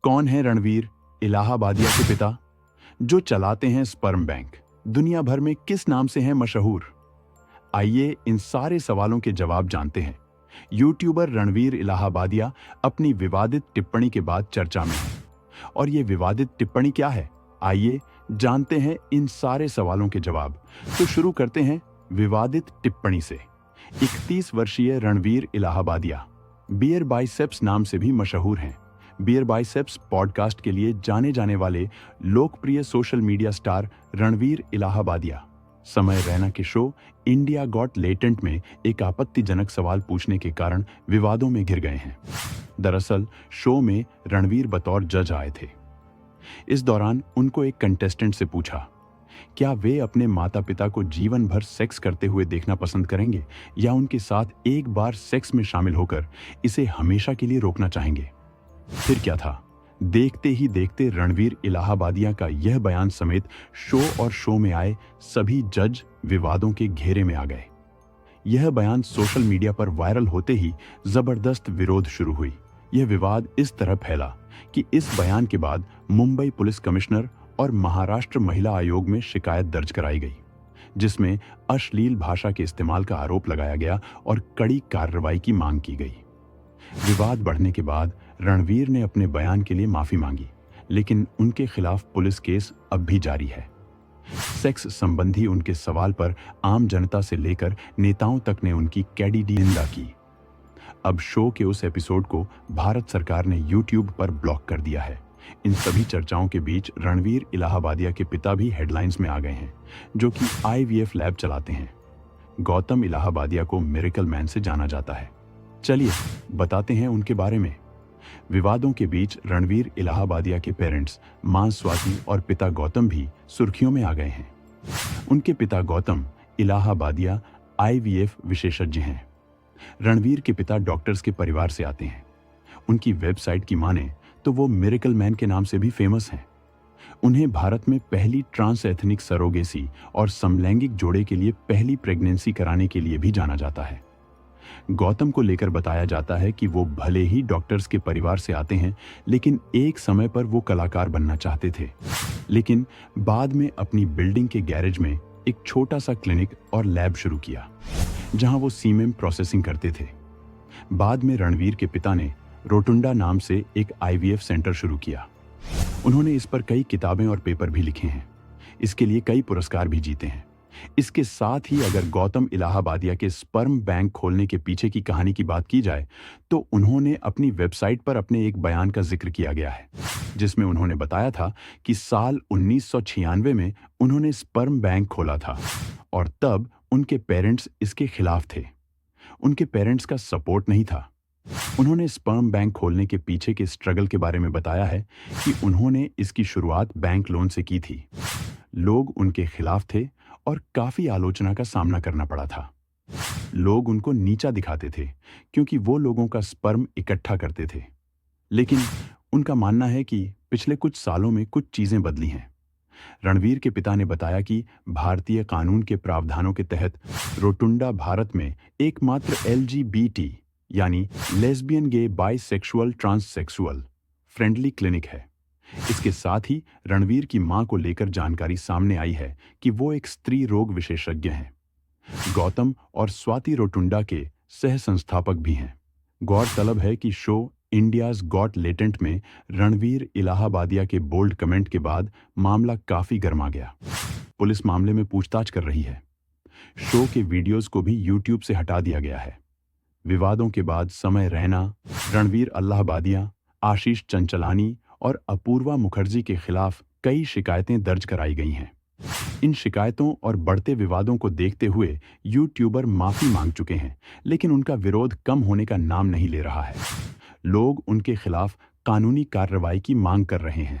कौन है रणवीर इलाहाबादिया के पिता, जो चलाते हैं स्पर्म बैंक? दुनिया भर में किस नाम से हैं मशहूर? आइए इन सारे सवालों के जवाब जानते हैं। यूट्यूबर रणवीर इलाहाबादिया अपनी विवादित टिप्पणी के बाद चर्चा में है। और ये विवादित टिप्पणी क्या है? आइए जानते हैं इन सारे सवालों के जवाब। तो शुरू करते हैं विवादित टिप्पणी से। 31 वर्षीय रणवीर इलाहाबादिया बियर बाइसेप्स नाम से भी मशहूर हैं। बियर बाइसेप्स पॉडकास्ट के लिए जाने जाने वाले लोकप्रिय social media star Ranveer Allahbadia समय रैना के शो इंडिया गॉट लेटेंट में एक आपत्तिजनक सवाल पूछने के कारण विवादों में घिर गए हैं। दरअसल शो में रणवीर बतौर जज आए थे। इस दौरान उनको एक कंटेस्टेंट से पूछा, क्या वे अपने माता पिता को जीवन भर सेक्स करते हुए देखना पसंद करेंगे या उनके साथ एक बार सेक्स में शामिल होकर इसे हमेशा के लिए रोकना चाहेंगे? फिर क्या था, देखते ही देखते रणवीर इलाहाबादिया का यह बयान समेत शो और शो में आए सभी जज विवादों के घेरे में आ गए। यह बयान सोशल मीडिया पर वायरल होते ही जबरदस्त विरोध शुरू हुई। यह विवाद इस तरह फैला कि इस बयान के बाद मुंबई पुलिस कमिश्नर और महाराष्ट्र महिला आयोग में शिकायत दर्ज कराई गई, जिसमें अश्लील भाषा के इस्तेमाल का आरोप लगाया गया और कड़ी कार्रवाई की मांग की गई। विवाद बढ़ने के बाद रणवीर ने अपने बयान के लिए माफी मांगी, लेकिन उनके खिलाफ पुलिस केस अब भी जारी है। सेक्स संबंधी उनके सवाल पर आम जनता से लेकर नेताओं तक ने उनकी कड़ी निंदा की। अब शो के उस एपिसोड को भारत सरकार ने यूट्यूब पर ब्लॉक कर दिया है। इन सभी चर्चाओं के बीच रणवीर इलाहाबादिया के पिता भी हेडलाइंस में आ गए हैं, जो कि IVF लैब चलाते हैं। गौतम इलाहाबादिया को मिरेकल मैन से जाना जाता है। चलिए बताते हैं उनके बारे में। विवादों के बीच रणवीर इलाहाबादिया के पेरेंट्स मां स्वाति और पिता गौतम भी सुर्खियों में आ गए हैं। उनके पिता गौतम इलाहाबादिया IVF विशेषज्ञ हैं। रणवीर के पिता डॉक्टर्स के परिवार से आते हैं। उनकी वेबसाइट की माने तो वो मिरेकल मैन के नाम से भी फेमस हैं। उन्हें भारत में पहली ट्रांस एथनिक सरोगेसी और समलैंगिक जोड़े के लिए पहली प्रेगनेंसी कराने के लिए भी जाना जाता है। गौतम को लेकर बताया जाता है कि वो भले ही डॉक्टर्स के परिवार से आते हैं, लेकिन एक समय पर वो कलाकार बनना चाहते थे, लेकिन बाद में अपनी बिल्डिंग के गैरेज में एक छोटा सा क्लिनिक और लैब शुरू किया, जहां वो सीमेन प्रोसेसिंग करते थे। बाद में रणवीर के पिता ने रोटुंडा नाम से एक IVF सेंटर शुरू किया। उन्होंने इस पर कई किताबें और पेपर भी लिखे हैं। इसके लिए कई पुरस्कार भी जीते हैं। इसके साथ ही अगर गौतम इलाहाबादिया के स्पर्म बैंक खोलने के पीछे की कहानी की बात की जाए, तो उन्होंने अपनी वेबसाइट पर अपने एक बयान का जिक्र किया गया है, जिसमें उन्होंने बताया था कि साल 1996 में उन्होंने स्पर्म बैंक खोला था और तब उनके पेरेंट्स इसके खिलाफ थे। उनके पेरेंट्स का सपोर्ट नहीं था। उन्होंने स्पर्म बैंक खोलने के पीछे के स्ट्रगल के बारे में बताया है कि उन्होंने इसकी शुरुआत बैंक लोन से की थी। लोग उनके खिलाफ थे और काफी आलोचना का सामना करना पड़ा था। लोग उनको नीचा दिखाते थे क्योंकि वो लोगों का स्पर्म इकट्ठा करते थे। लेकिन उनका मानना है कि पिछले कुछ सालों में कुछ चीजें बदली हैं। रणवीर के पिता ने बताया कि भारतीय कानून के प्रावधानों के तहत रोटुंडा भारत में एकमात्र LGBT यानी लेस्बियन, गे, बाइसेक्सुअल, ट्रांससेक्सुअल फ्रेंडली क्लिनिक है। इसके साथ ही रणवीर की मां को लेकर जानकारी सामने आई है कि वो एक स्त्री रोग विशेषज्ञ हैं। गौतम और स्वाति रोटुंडा के सह संस्थापक भी हैं। गौरतलब है कि शो इंडियाज गॉट लेटेंट में रणवीर इलाहाबादिया के बोल्ड कमेंट के बाद मामला काफी गर्मा गया। पुलिस मामले में पूछताछ कर रही है। शो के वीडियोज को भी यूट्यूब से हटा दिया गया है। विवादों के बाद समय रैना, रणवीर इलाहाबादिया, आशीष चंचलानी और अपूर्वा मुखर्जी के खिलाफ कई शिकायतें दर्ज कराई गई हैं। इन शिकायतों और बढ़ते विवादों को देखते हुए यूट्यूबर माफी मांग चुके हैं, लेकिन उनका विरोध कम होने का नाम नहीं ले रहा है। लोग उनके खिलाफ कानूनी कार्रवाई की मांग कर रहे हैं।